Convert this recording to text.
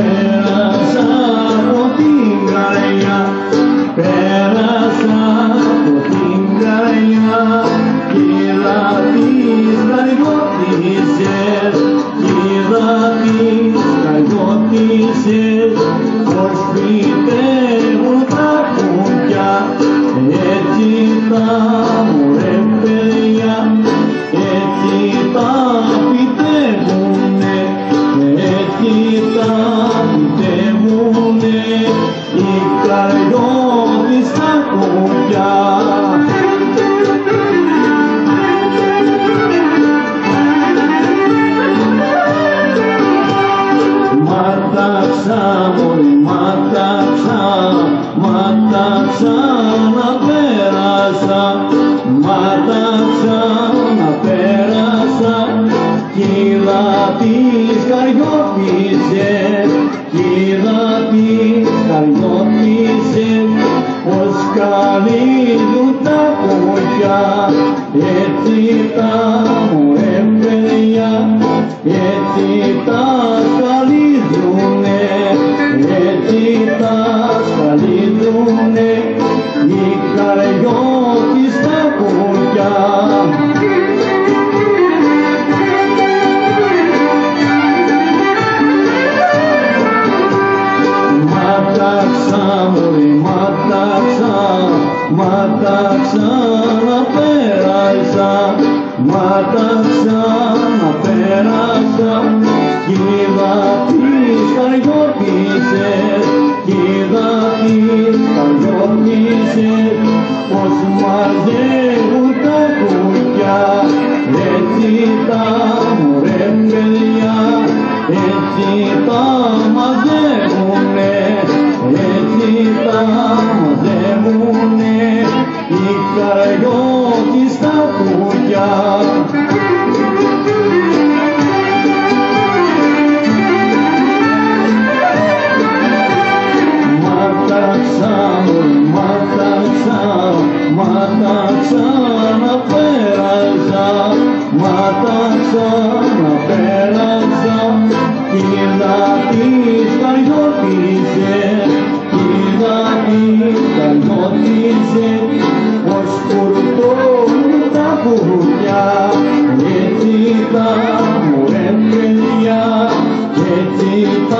Πέρασα από την καρδιά, πέρασα από την καρδιά, είδα τις καρδιώτησες, είδα τις καρδιώτησες, πως φυτεύουν τα κουκιά, έτσι τα μωρέ παιδιά, έτσι τα φυτεύουνε, έτσι τα φυτεύουνε, οι καρδιώτης τα κουκιά. Μάταξα, μωρή, μάταξα να πέρασα, μάταξα να πέρασα, κι είδα τις καρδιώτησες, κι είδα τις καρδιώτησες, πως καλύβουν τα κουκιά, έτσι τα μωρέ παιδιά, έτσι τα σκαλίζουνε, έτσι τα σκαλίζουνε, οι καρδιώτης τα κουκιά. Μάταξα, μωρή, μάταξα να πέρασα, μάταξα να πέρασα, κι είδα τις καρδιώτησες, κι είδα τις καρδιώτησες, πως μαζεύουν τα κουκιά, έτσι τα μωρέ παιδιά, έτσι τα μαζεύουνε, έτσι τα μαζεύουνε, οι καρδιώτης τα κουκιά. Μάταξα, μάταξα να πέρασα, μάταξα να πέρασα, κι είδα τις καρδιώτησες, κι είδα τις καρδιώτησες, πως φουρτώνουν τα κουκιά, έτσι τα μωρέ παιδιά, έτσι τα